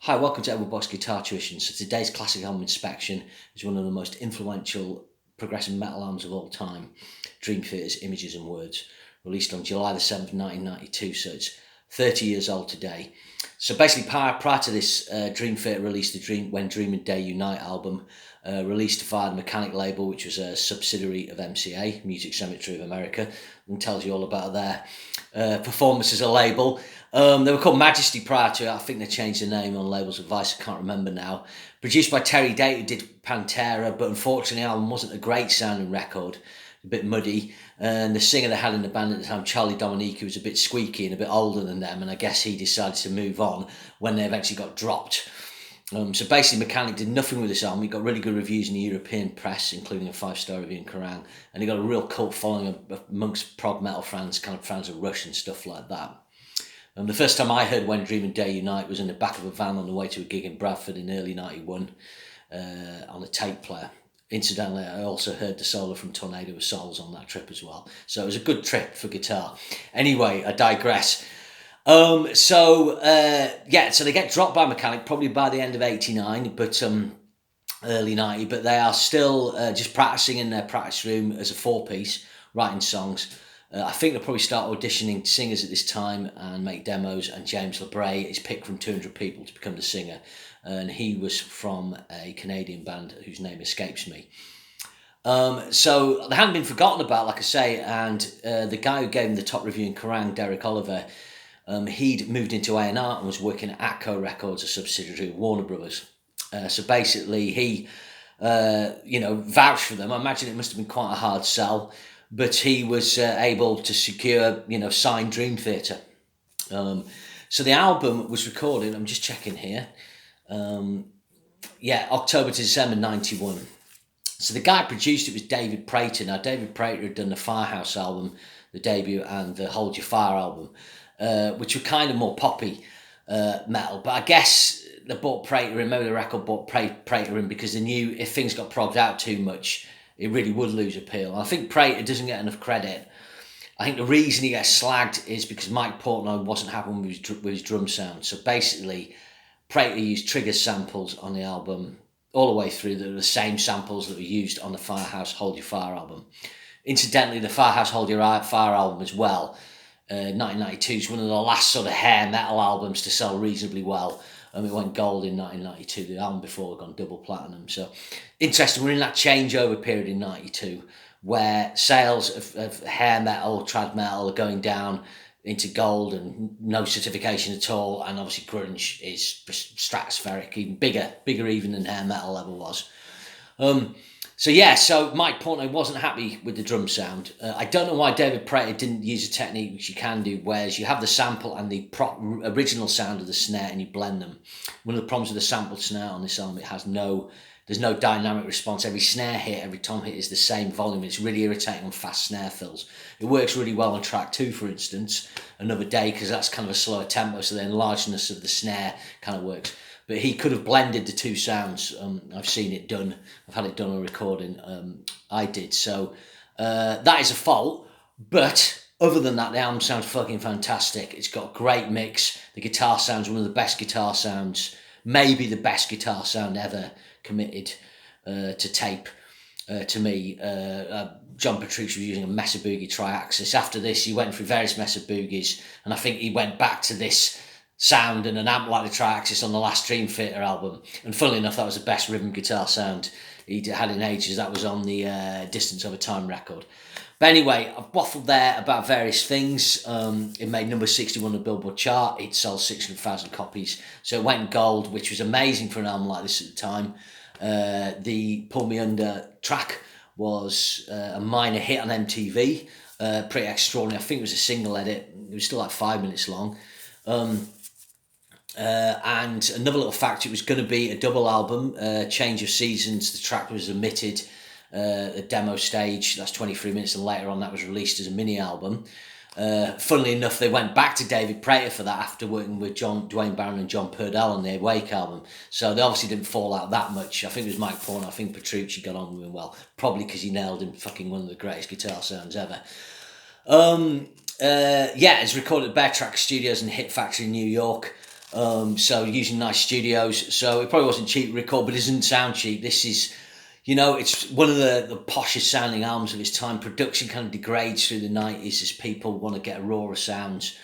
Hi, welcome to Edward Box Guitar Tuition. So today's classic album inspection is one of the most influential progressive metal albums of all time, Dream Theater's Images and Words, released on July the 7th, 1992, so it's 30 years old today. So basically prior to this, Dream Theater released the When Dream and Day Unite album, released via the Mechanic label, which was a subsidiary of MCA, Music Cemetery of America, and tells you all about their performance as a label. They were called Majesty prior to it. I think they changed the name on labels advice, I can't remember now. Produced by Terry Date, who did Pantera, but unfortunately the album wasn't a great sounding record, a bit muddy, and the singer they had in the band at the time, Charlie Dominique, was a bit squeaky and a bit older than them, and I guess he decided to move on when they eventually got dropped. So basically Mechanic did nothing with this album. He got really good reviews in the European press, including a 5-star review in Kerrang, and he got a real cult following amongst prog metal fans, kind of fans of Rush and stuff like that. The first time I heard When Dream and Day Unite was in the back of a van on the way to a gig in Bradford in early 91 on a tape player. Incidentally, I also heard the solo from Tornado of Souls on that trip as well. So it was a good trip for guitar. Anyway, I digress. So they get dropped by Mechanic probably by the end of 89, but early 90, but they are still just practicing in their practice room as a 4-piece, writing songs. I think they'll probably start auditioning singers at this time and make demos, and James LeBray is picked from 200 people to become the singer, and he was from a Canadian band whose name escapes me. So they hadn't been forgotten about, like I say, and the guy who gave them the top review in Kerrang, Derek Oliver, he'd moved into A&R and was working at Atco Records, a subsidiary of Warner Brothers. So basically he, vouched for them. I imagine it must have been quite a hard sell, but he was able to secure, signed Dream Theater. So the album was recorded, I'm just checking here, October to December 91. So the guy produced it was David Prater. Now, David Prater had done the Firehouse album, the debut, and the Hold Your Fire album, which were kind of more poppy metal. But I guess they bought Prater in, maybe the record bought Prater in because they knew if things got progged out too much, it really would lose appeal. And I think Prater doesn't get enough credit. I think the reason he gets slagged is because Mike Portnoy wasn't happy with his drum sound. So basically, Prater used Trigger samples on the album all the way through. They were the same samples that were used on the Firehouse Hold Your Fire album. Incidentally, the Firehouse Hold Your Fire album as well, 1992, is one of the last sort of hair metal albums to sell reasonably well. It went gold in 1992, the album before it gone double platinum. So interesting, we're in that changeover period in 92 where sales of hair metal, trad metal are going down into gold and no certification at all, and obviously grunge is stratospheric, even bigger even than hair metal ever was. So Mike Portnoy wasn't happy with the drum sound. I don't know why David Prater didn't use a technique which you can do, whereas you have the sample and the original sound of the snare and you blend them. One of the problems with the sampled snare on this album, there's no dynamic response. Every snare hit, every tom hit is the same volume. It's really irritating on fast snare fills. It works really well on track 2, for instance, Another Day, because that's kind of a slower tempo, so the enlargedness of the snare kind of works. But he could have blended the two sounds. I've seen it done. I've had it done on recording. I did. So that is a fault. But other than that, the album sounds fucking fantastic. It's got a great mix. The guitar sounds one of the best guitar sounds, maybe the best guitar sound ever committed to tape. To me, John Petrucci was using a Mesa Boogie Triaxis. After this, he went through various Mesa Boogies, and I think he went back to this sound and an amp like the Triaxis on the last Dream Theater album. And funnily enough, that was the best rhythm guitar sound he'd had in ages. That was on the Distance Over Time record. But anyway, I've waffled there about various things. It made number 61 on the Billboard chart. It sold 600,000 copies. So it went gold, which was amazing for an album like this at the time. The Pull Me Under track was a minor hit on MTV. Pretty extraordinary. I think it was a single edit. It was still like 5 minutes long. And another little fact, it was going to be a double album, Change of Seasons. The track was omitted at demo stage, that's 23 minutes, and later on that was released as a mini album. Funnily enough, they went back to David Prater for that after working with Dwayne Barron and John Purdell on the Awake album. So they obviously didn't fall out that much. I think it was Mike Portnoy, I think Petrucci got on with him well, probably because he nailed him fucking one of the greatest guitar sounds ever. It's recorded at Bear Track Studios in Hit Factory in New York. So using nice studios. So it probably wasn't cheap to record, but it doesn't sound cheap. This is, it's one of the poshest sounding albums of its time. Production kind of degrades through the 90s as people want to get a rawer sounds.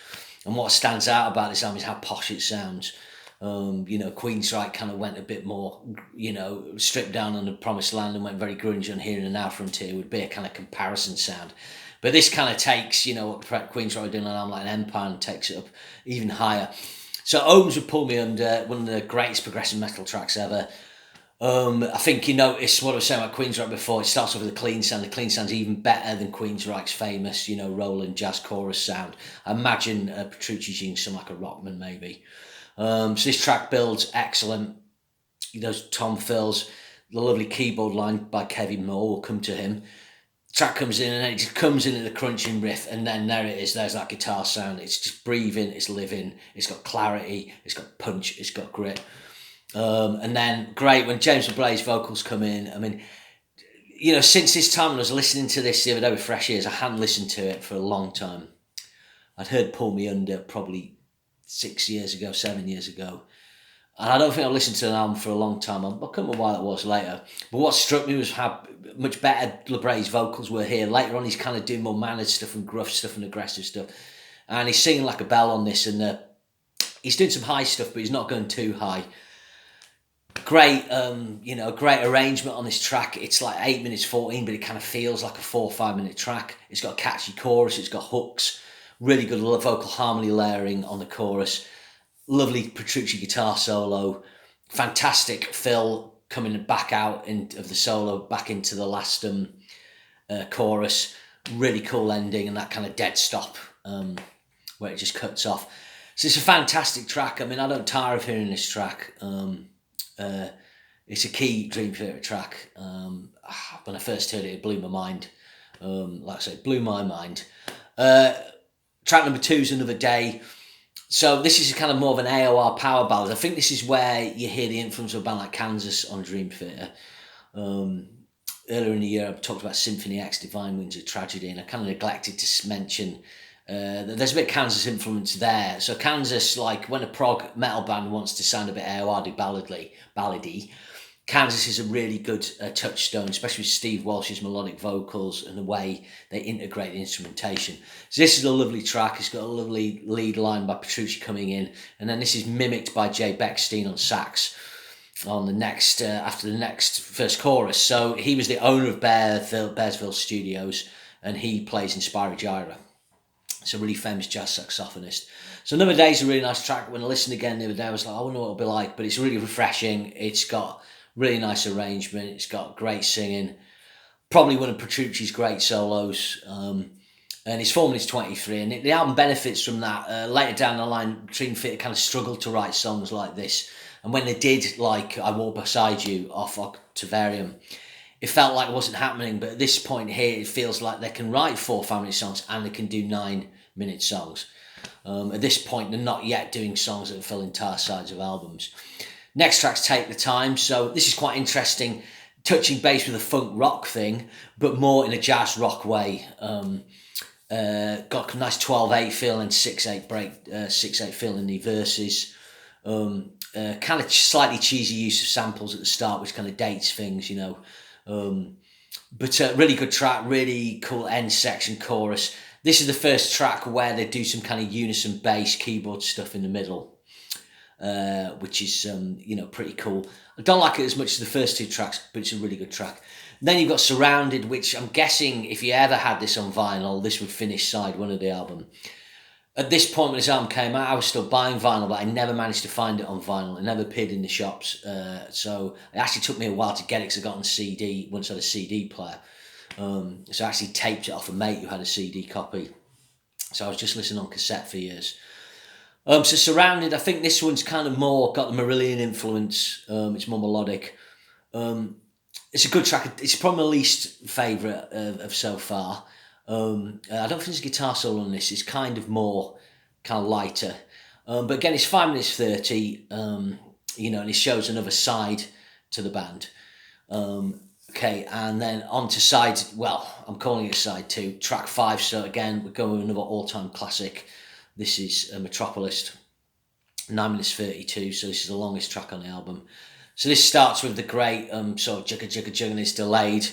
And what stands out about this album is how posh it sounds. Queensryche kind of went a bit more, stripped down on the Promised Land and went very grungy on Here and Now Frontier would be a kind of comparison sound. But this kind of takes, what Queensryche were doing on an album like Empire and takes it up even higher. So Ohms would pull me under one of the greatest progressive metal tracks ever. I think you noticed what I was saying about Queensryche before. It starts off with a clean sound. The clean sound's even better than Queensryche's famous, Roland jazz chorus sound. I imagine Petrucci's using some like a Rockman maybe. So this track builds excellent. Those tom fills, the lovely keyboard line by Kevin Moore, will come to him. The track comes in and it just comes in at the crunching riff, and then there it is. There's that guitar sound. It's just breathing, it's living, it's got clarity, it's got punch, it's got grit. And then great when James LeBlay's vocals come in. I mean, since this time when I was listening to this the other day with fresh ears, I hadn't listened to it for a long time. I'd heard Pull Me Under probably 7 years ago. And I don't think I listened to an album for a long time. I can't remember why that was later. But what struck me was how much better LeBlay's vocals were here. Later on, he's kind of doing more mannered stuff and gruff stuff and aggressive stuff. And he's singing like a bell on this. And he's doing some high stuff, but he's not going too high. Great, great arrangement on this track. It's like 8 minutes 14, but it kind of feels like a 4 or 5 minute track. It's got a catchy chorus. It's got hooks. Really good vocal harmony layering on the chorus. Lovely Petrucci guitar solo. Fantastic fill coming back out of the solo, back into the last chorus. Really cool ending and that kind of dead stop where it just cuts off. So it's a fantastic track. I mean, I don't tire of hearing this track. It's a key Dream Theater track. When I first heard it, it blew my mind. Like I say, blew my mind. Track number 2 is Another Day. So this is kind of more of an AOR power ballad. I think this is where you hear the influence of a band like Kansas on Dream Theater. Earlier in the year, I talked about Symphony X, Divine Winds of Tragedy, and I kind of neglected to mention that there's a bit of Kansas influence there. So Kansas, like when a prog metal band wants to sound a bit AOR ballady, Kansas is a really good touchstone, especially with Steve Walsh's melodic vocals and the way they integrate the instrumentation. So this is a lovely track. It's got a lovely lead line by Petrucci coming in, and then this is mimicked by Jay Beckstein on sax on the next after the next first chorus. So he was the owner of Bearsville Studios, and he plays in Spyro Gyra. It's a really famous jazz saxophonist. So Another Day is a really nice track. When I listened again the other day, I was like, I wonder what it'll be like, but it's really refreshing. It's got really nice arrangement. It's got great singing. Probably one of Petrucci's great solos. And it's 4 minutes 23. And the album benefits from that. Later down the line, Dream Theater kind of struggled to write songs like this. And when they did, like I Walk Beside You off Octavarium, it felt like it wasn't happening. But at this point here, it feels like they can write 4 or 5 minute songs and they can do 9-minute songs. At this point, they're not yet doing songs that fill entire sides of albums. Next track's Take the Time. So this is quite interesting, touching base with a funk rock thing, but more in a jazz rock way. Got a nice 12/8 feel and 6/8 break, 6/8 feel in the verses. Kind of slightly cheesy use of samples at the start, which kind of dates things, But really good track, really cool end section chorus. This is the first track where they do some kind of unison bass keyboard stuff in the middle. Which is, pretty cool. I don't like it as much as the first 2 tracks, but it's a really good track. And then you've got Surrounded, which I'm guessing if you ever had this on vinyl, this would finish side 1 of the album. At this point when this album came out, I was still buying vinyl, but I never managed to find it on vinyl. It never appeared in the shops. So it actually took me a while to get it because I got on CD once I had a CD player. So I actually taped it off a mate who had a CD copy. So I was just listening on cassette for years. So Surrounded, I think this one's kind of more got the Marillion influence. It's more melodic. It's a good track. It's probably my least favourite of so far. I don't think there's a guitar solo on this. It's kind of lighter. But again, it's 5 minutes 30, and it shows another side to the band. Okay, and then on to side, I'm calling it side 2, track 5. So again, we're going with another all-time classic. This is Metropolis. 9 minutes 32, so this is the longest track on the album. So this starts with the great sort of jugga jugga jugga, and it's delayed.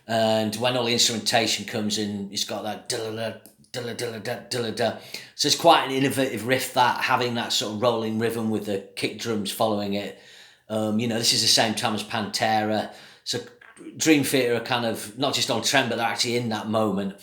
And when all the instrumentation comes in, it's got that dilla dilla dilla dilla dilla. So it's quite an innovative riff, that having that sort of rolling rhythm with the kick drums following it. This is the same time as Pantera. So Dream Theater are kind of not just on trend, but they're actually in that moment.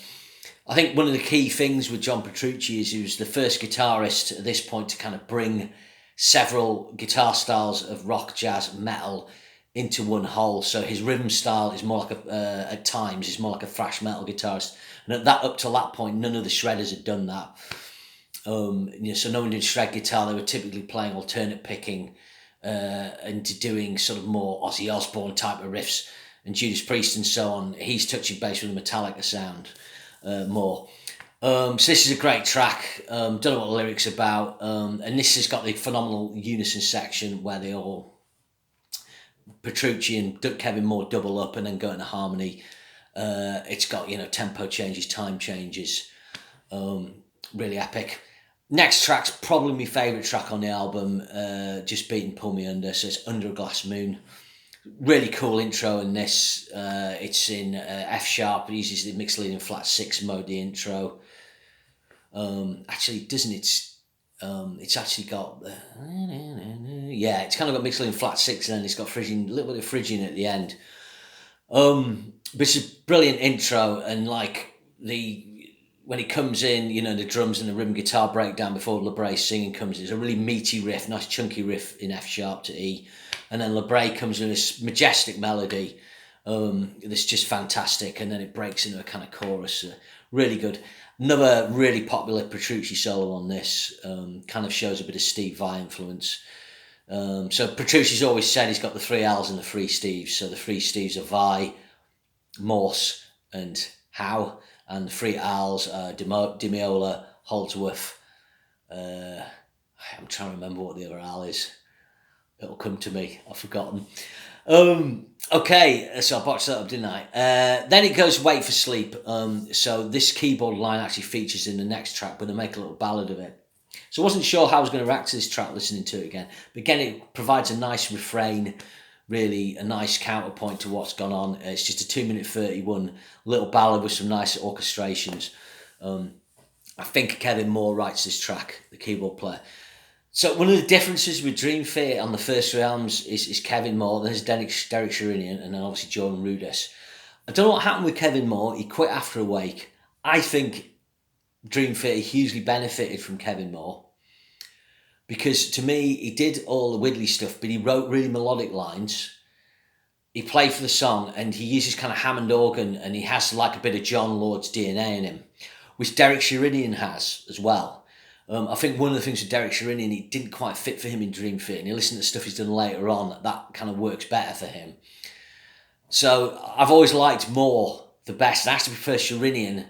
I think one of the key things with John Petrucci is he was the first guitarist at this point to kind of bring several guitar styles of rock, jazz, metal into one whole. So his rhythm style is more like at times, is more like a thrash metal guitarist. And up to that point, none of the shredders had done that. So no one did shred guitar. They were typically playing alternate picking and doing sort of more Ozzy Osbourne type of riffs and Judas Priest and so on. He's touching base with the Metallica sound more. So this is a great track. Don't know what the lyrics are about. And this has got the phenomenal unison section where they all, Petrucci and Kevin Moore, double up and then go into harmony. It's got, tempo changes, time changes. Really epic. Next track's probably my favourite track on the album, just beating Pull Me Under. So it's Under a Glass Moon. Really cool intro in this. It's in F sharp. It uses the mixed lead in flat 6 mode, the intro. Actually, doesn't it? It's actually got it's kind of got mixed lead in flat 6, and then it's got a little bit of Phrygian at the end. But it's a brilliant intro, and when it comes in, the drums and the rhythm guitar breakdown before LeBray singing comes in. It's a really meaty riff, nice chunky riff in F sharp to E. And then LeBray comes in this majestic melody that's just fantastic. And then it breaks into a kind of chorus. Really good. Another really popular Petrucci solo on this. Kind of shows a bit of Steve Vai influence. So Petrucci's always said he's got the 3 L's and the 3 Steves. So the 3 Steves are Vai, Morse and Howe. And the 3 L's are Demiola, Holdsworth. I'm trying to remember what the other Al is. It'll come to me. I've forgotten. Okay, so I botched that up, didn't I? Then it goes Wait for Sleep. So this keyboard line actually features in the next track, but they make a little ballad of it. So I wasn't sure how I was going to react to this track listening to it again. But again, it provides a nice refrain, really a nice counterpoint to what's gone on. It's just a 2-minute 31 little ballad with some nice orchestrations. I think Kevin Moore writes this track, the keyboard player. So one of the differences with Dream Theater on the first 3 albums is Kevin Moore, then there's Derek Sherinian, and then obviously Jordan Rudess. I don't know what happened with Kevin Moore. He quit after Awake. I think Dream Theater hugely benefited from Kevin Moore, because to me, he did all the widdly stuff, but he wrote really melodic lines. He played for the song, and he uses kind of Hammond organ, and he has like a bit of John Lord's DNA in him, which Derek Sherinian has as well. I think one of the things with Derek Sherinian, it didn't quite fit for him in Dream Theater, and you listen to stuff he's done later on, that kind of works better for him. So I've always liked Moore the best. I actually prefer Sherinian,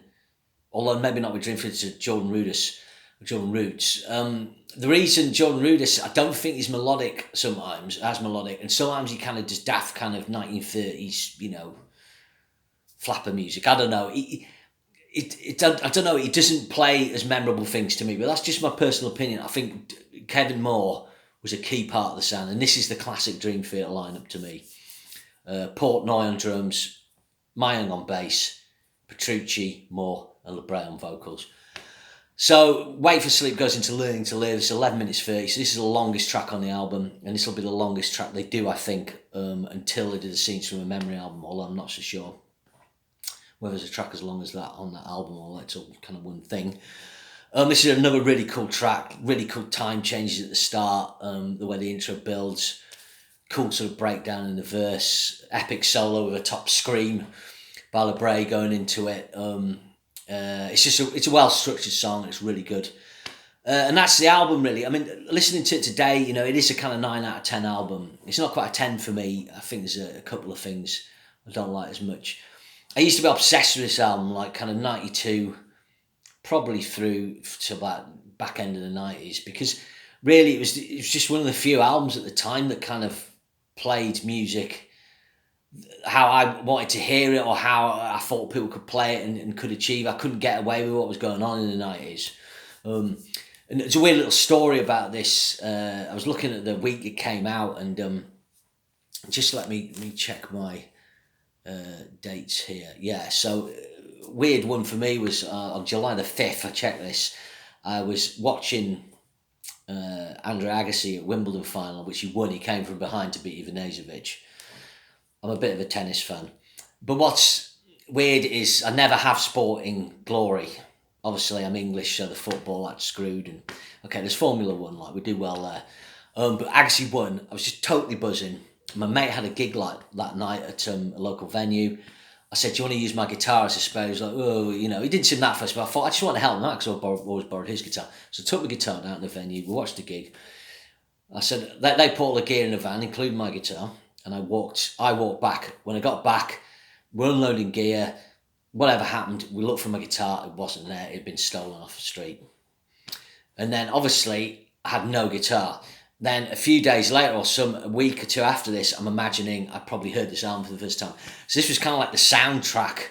although maybe not with Dream Theater, to Jordan Rudess. The reason Jordan Rudess, I don't think he's melodic sometimes, and sometimes he kind of does daft kind of 1930s, flapper music. I don't know. I don't know. He doesn't play as memorable things to me, but that's just my personal opinion. I think Kevin Moore was a key part of the sound, and this is the classic Dream Theater lineup to me. Portnoy on drums, Mayung on bass, Petrucci, Moore, and LeBray on vocals. So Wait for Sleep goes into Learning to Live. It's 11 minutes 30, so this is the longest track on the album, and this will be the longest track they do, I think, until they do the Scenes from a Memory album, although I'm not so sure whether there's a track as long as that on that album or it's all kind of one thing. This is another really cool track, really cool time changes at the start, the way the intro builds, cool sort of breakdown in the verse, epic solo with a top scream by LeBray going into it. It's a well-structured song, it's really good. And that's the album, really. I mean, listening to it today, it is a kind of 9 out of 10 album. It's not quite a 10 for me. I think there's a couple of things I don't like as much. I used to be obsessed with this album, like kind of 92, probably through to about back end of the 90s, because really it was just one of the few albums at the time that kind of played music how I wanted to hear it, or how I thought people could play it and could achieve. I couldn't get away with what was going on in the 90s. And there's a weird little story about this. I was looking at the week it came out, and just let me check my dates here. Yeah, so weird one for me was on July the 5th. I checked this. I was watching Andre Agassi at Wimbledon final, which he won. He came from behind to beat Ivanisevic. I'm a bit of a tennis fan. But what's weird is I never have sporting glory. Obviously, I'm English, so the football, that's screwed. And okay, there's Formula One, like we do well there. But Agassi won. I was just totally buzzing. My mate had a gig like that night at a local venue. I said, "Do you want to use my guitar as a spare?" He was like, "Oh, you know," he didn't seem that fussed, but I thought I just want to help him out because I've always borrowed his guitar. So I took my guitar down to the venue. We watched the gig. I said they put all the gear in the van, including my guitar, and I walked back. When I got back, we're unloading gear. Whatever happened, we looked for my guitar. It wasn't there. It had been stolen off the street. And then obviously I had no guitar. Then a few days later, or a week or two after this, I'm imagining I probably heard this album for the first time. So this was kind of like the soundtrack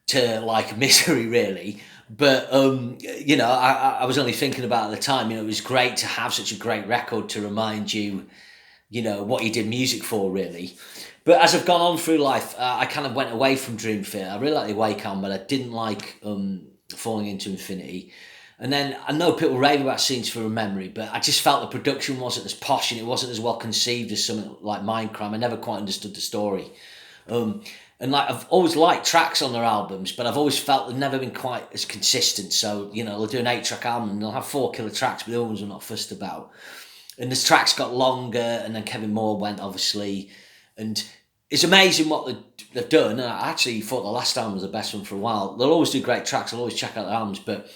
to like Misery, really. But you know, I was only thinking about at the time. You know, it was great to have such a great record to remind you, you know, what you did music for, really. But as I've gone on through life, I kind of went away from Dream Theater. I really like the Awake album, but I didn't like Falling Into Infinity. And then I know people rave about Scenes from a Memory, but I just felt the production wasn't as posh and it wasn't as well conceived as something like Mindcrime. I never quite understood the story. And like I've always liked tracks on their albums, but I've always felt they've never been quite as consistent. So, you know, they'll do an 8-track album and they'll have 4 killer tracks, but the other ones are not fussed about. And the tracks got longer, and then Kevin Moore went, obviously. And it's amazing what they've done. And I actually thought the last album was the best one for a while. They'll always do great tracks. I'll always check out their albums, but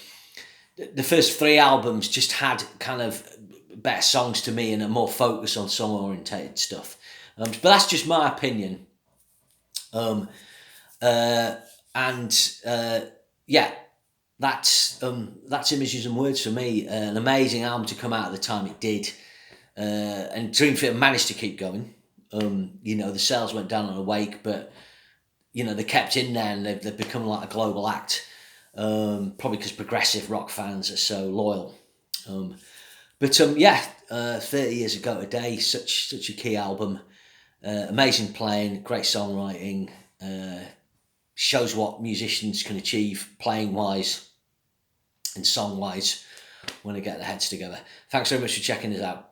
the first 3 albums just had kind of better songs to me and a more focus on song-orientated stuff. But that's just my opinion. Yeah, that's Images and Words for me. An amazing album to come out at the time it did. And Dream Theater managed to keep going. You know, the sales went down on Awake, but, you know, they kept in there and they've become like a global act. Probably because progressive rock fans are so loyal. But 30 years ago today, such a key album. Amazing playing, great songwriting, shows what musicians can achieve playing wise and song wise when they get their heads together. Thanks very much for checking this out.